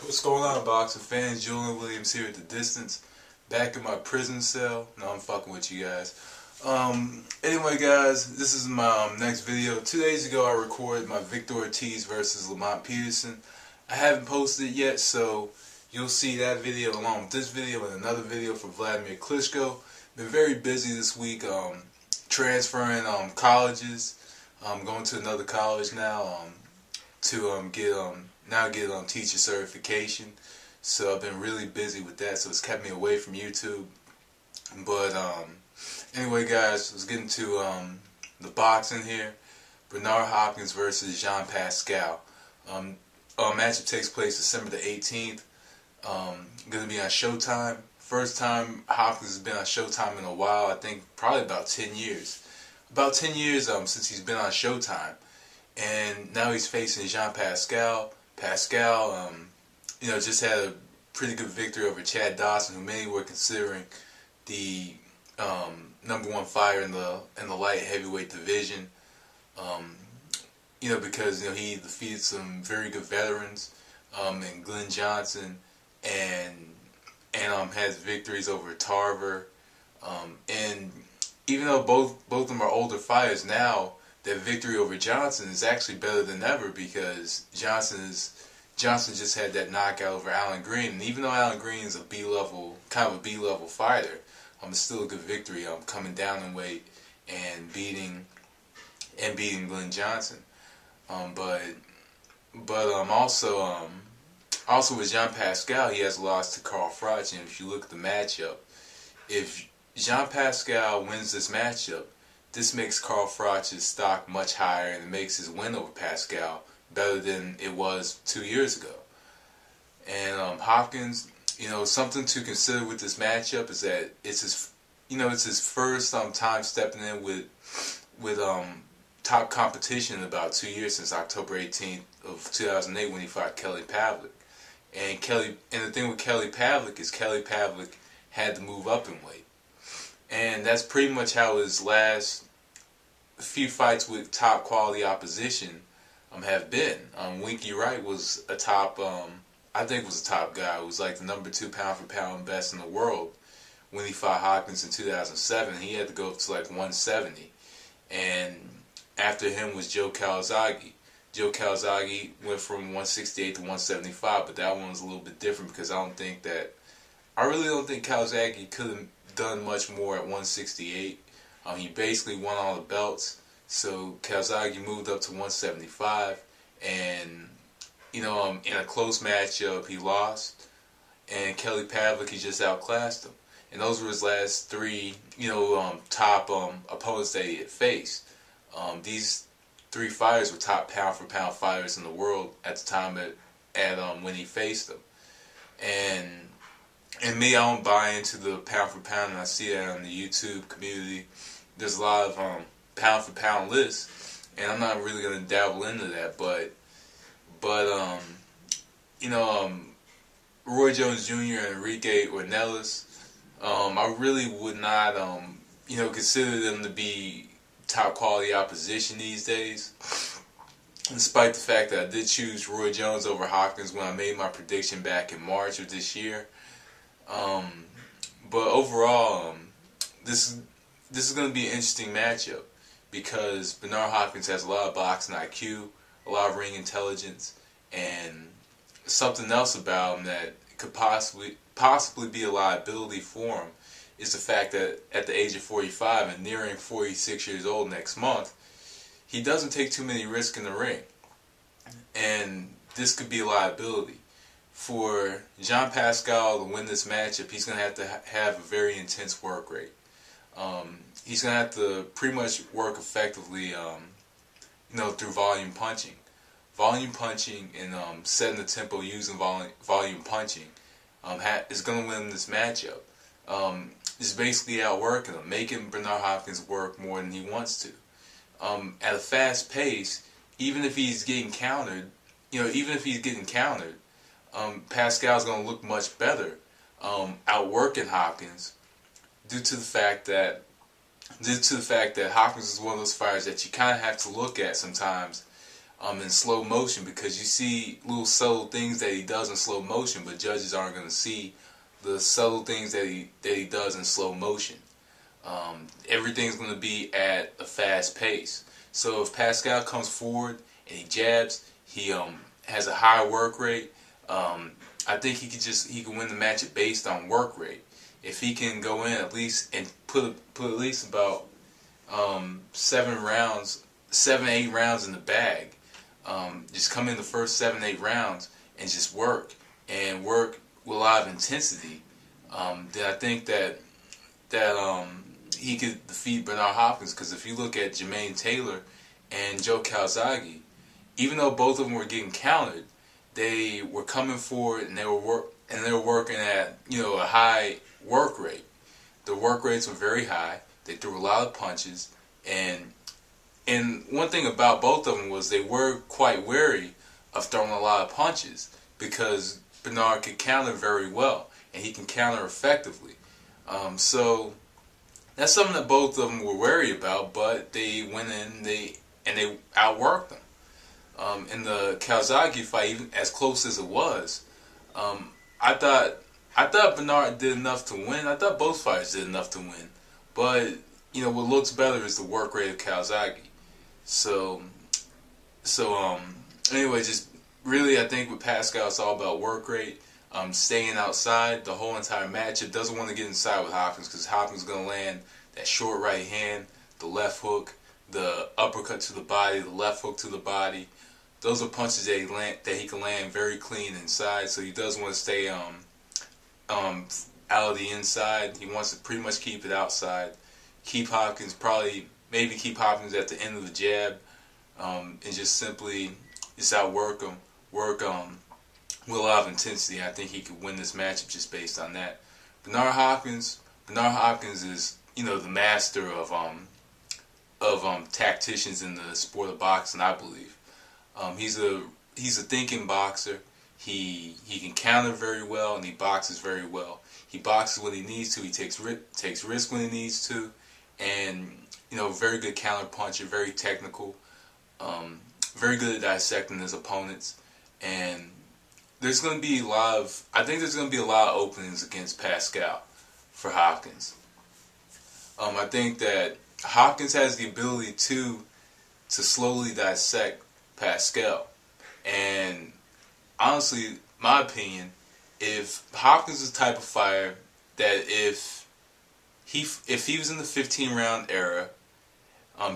What's going on, boxing fans? Julian Williams here at the distance, back in my prison cell. No, I'm fucking with you guys. Anyway, guys, this is my next video. 2 days ago, I recorded my Victor Ortiz versus Lamont Peterson. I haven't posted it yet, so you'll see that video along with this video and another video for Vladimir Klitschko. Been very busy this week, transferring colleges. I'm going to another college now to get teacher certification. So I've been really busy with that, so it's kept me away from YouTube. But anyway, guys, let's get into the boxing here. Bernard Hopkins versus Jean Pascal. Matchup takes place December the 18th. Going to be on Showtime. First time Hopkins has been on Showtime in a while. I think probably about 10 years. About 10 years since he's been on Showtime. And now he's facing Jean Pascal. Pascal, just had a pretty good victory over Chad Dawson, who many were considering the #1 fighter in the light heavyweight division. Because he defeated some very good veterans, and Glenn Johnson, and has victories over Tarver, and even though both of them are older fighters now, that victory over Johnson is actually better than ever, because Johnson just had that knockout over Alan Green, and even though Alan Green is a B-level fighter, it's still a good victory. Coming down in weight and beating Glenn Johnson. Also with Jean Pascal, he has lost to Carl Froch, and if you look at the matchup, if Jean Pascal wins this matchup, this makes Carl Froch's stock much higher, and it makes his win over Pascal better than it was 2 years ago. And Hopkins, something to consider with this matchup is that it's his first time stepping in with top competition in about 2 years, since October 18th of 2008 when he fought Kelly Pavlik. And the thing with Kelly Pavlik is Kelly Pavlik had to move up in weight. And that's pretty much how his last few fights with top quality opposition have been. Winky Wright was a top, I think was a top guy. It was like the #2 pound for pound best in the world when he fought Hopkins in 2007. He had to go up to like 170. And after him was Joe Calzaghe. Joe Calzaghe went from 168 to 175, but that one was a little bit different because I really don't think Calzaghe could have done much more at 168. He basically won all the belts, so Calzaghe moved up to 175, and in a close matchup he lost, and Kelly Pavlik, he just outclassed him, and those were his last three top opponents that he had faced. These three fighters were top pound for pound fighters in the world at the time when he faced them. And me, I don't buy into the pound for pound, and I see that on the YouTube community. There's a lot of pound for pound lists, and I'm not really going to dabble into that. But Roy Jones Jr. and Enrique Ornelas, I really would not consider them to be top quality opposition these days, despite the fact that I did choose Roy Jones over Hopkins when I made my prediction back in March of this year. But overall, this is going to be an interesting matchup, because Bernard Hopkins has a lot of boxing IQ, a lot of ring intelligence, and something else about him that could possibly be a liability for him is the fact that at the age of 45 and nearing 46 years old next month, he doesn't take too many risks in the ring, and this could be a liability. For Jean Pascal to win this matchup, he's going to have a very intense work rate. He's going to have to pretty much work effectively, through volume punching. Volume punching and setting the tempo using volume punching is going to win this matchup. It's basically outworking him, making Bernard Hopkins work more than he wants to. At a fast pace, even if he's getting countered, Pascal's going to look much better outworking Hopkins due to the fact that Hopkins is one of those fighters that you kind of have to look at sometimes in slow motion, because you see little subtle things that he does in slow motion, but judges aren't going to see the subtle things that he does in slow motion. Everything's going to be at a fast pace. So if Pascal comes forward and he jabs, he has a high work rate. I think he can win the match based on work rate. If he can go in at least and put at least about 7, 8 rounds in the bag. Just come in the first 7, 8 rounds and just work with a lot of intensity. Then I think that he could defeat Bernard Hopkins, because if you look at Jermaine Taylor and Joe Calzaghe, even though both of them were getting countered, they were coming forward and they were working at a high work rate. The work rates were very high. They threw a lot of punches, and one thing about both of them was they were quite wary of throwing a lot of punches, because Bernard could counter very well, and he can counter effectively. So that's something that both of them were wary about, but they went in and they outworked them. In the Calzaghe fight, even as close as it was, I thought Bernard did enough to win. I thought both fighters did enough to win, but what looks better is the work rate of Calzaghe. So anyway, just really, I think with Pascal, it's all about work rate. Staying outside the whole entire matchup. Doesn't want to get inside with Hopkins, because Hopkins is going to land that short right hand, the left hook, the uppercut to the body, the left hook to the body. Those are punches that he can land very clean inside. So he does want to stay out of the inside. He wants to pretty much keep it outside. Keep Hopkins keep Hopkins at the end of the jab, and just simply outwork him, work with a lot of intensity. I think he could win this matchup just based on that. Bernard Hopkins is the master of tacticians in the sport of boxing, I believe. He's a thinking boxer. He can counter very well, and he boxes very well. He boxes when he needs to. He takes risk when he needs to, and very good counter puncher, very technical, very good at dissecting his opponents. And there's going to be I think there's going to be a lot of openings against Pascal for Hopkins. I think that Hopkins has the ability to slowly dissect Pascal. And honestly, my opinion, if Hopkins is the type of fighter that if he was in the 15-round era,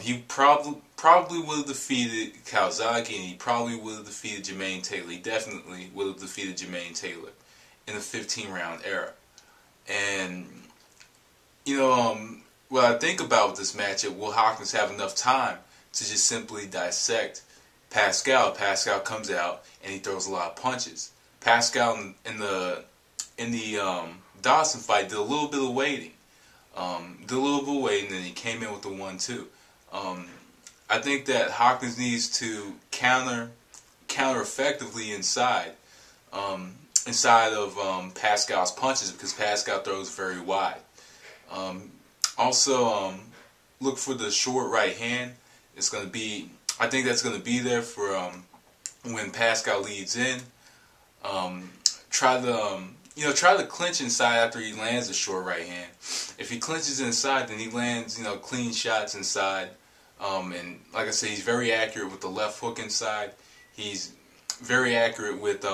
he probably would have defeated Calzaghe, and he probably would have defeated Jermaine Taylor. He definitely would have defeated Jermaine Taylor in the 15-round era. And what I think about this matchup, will Hopkins have enough time to just simply dissect Pascal? Pascal comes out and he throws a lot of punches. Pascal in the Dawson fight did a little bit of waiting. And then he came in with the 1-2. I think that Hopkins needs to counter effectively inside of Pascal's punches, because Pascal throws very wide. Also, look for the short right hand. I think that's going to be there for when Pascal leads in. Try to clinch inside after he lands a short right hand. If he clinches inside, then he lands clean shots inside. And like I said, he's very accurate with the left hook inside. He's very accurate with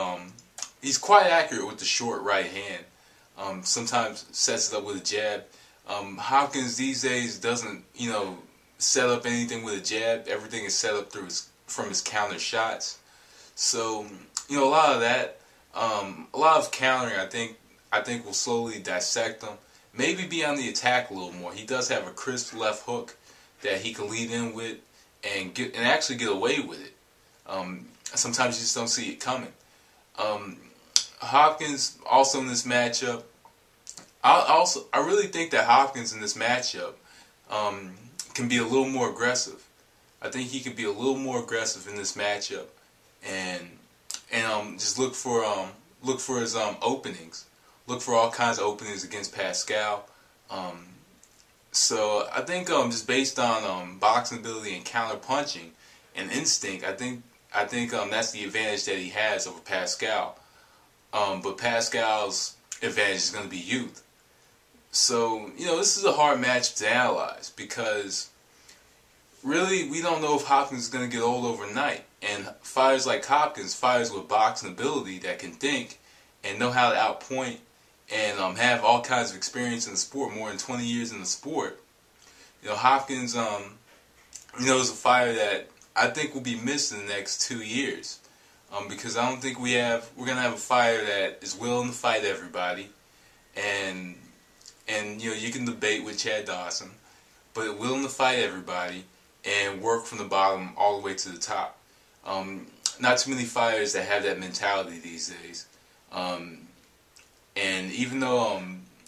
he's quite accurate with the short right hand. Sometimes sets it up with a jab. Hopkins these days doesn't set up anything with a jab. Everything is set up from his counter shots. So a lot of that, a lot of countering, I think will slowly dissect him. Maybe be on the attack a little more. He does have a crisp left hook that he can lead in with and actually get away with it. Sometimes you just don't see it coming. Hopkins also in this matchup. I really think that Hopkins in this matchup can be a little more aggressive. I think he could be a little more aggressive in this matchup, and just look for his openings. Look for all kinds of openings against Pascal. So I think just based on boxing ability and counter punching and instinct, I think I think that's the advantage that he has over Pascal. But Pascal's advantage is going to be youth. So, this is a hard match to analyze because really we don't know if Hopkins is going to get old overnight. And fighters like Hopkins, fighters with boxing ability that can think and know how to outpoint and have all kinds of experience in the sport, more than 20 years in the sport. Hopkins, is a fighter that I think will be missed in the next 2 years. Because I don't think we're going to have a fighter that is willing to fight everybody. And you can debate with Chad Dawson, but willing to fight everybody and work from the bottom all the way to the top. Not too many fighters that have that mentality these days. And even though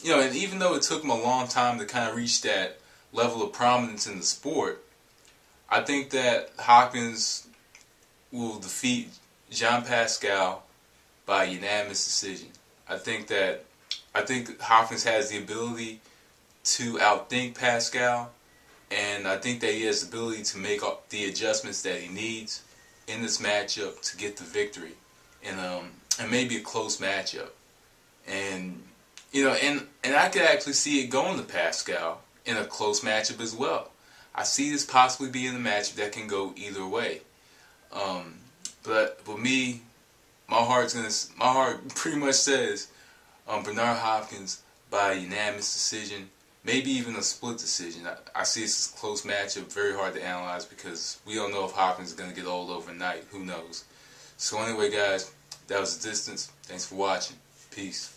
it took him a long time to kind of reach that level of prominence in the sport, I think that Hopkins will defeat Jean Pascal by unanimous decision. I think Hopkins has the ability to outthink Pascal, and I think that he has the ability to make the adjustments that he needs in this matchup to get the victory, and maybe a close matchup. And I could actually see it going to Pascal in a close matchup as well. I see this possibly being a matchup that can go either way. But me, my heart pretty much says Bernard Hopkins by a unanimous decision, maybe even a split decision. I see this as a close matchup, very hard to analyze because we don't know if Hopkins is going to get old overnight. Who knows? So anyway, guys, that was The Distance. Thanks for watching. Peace.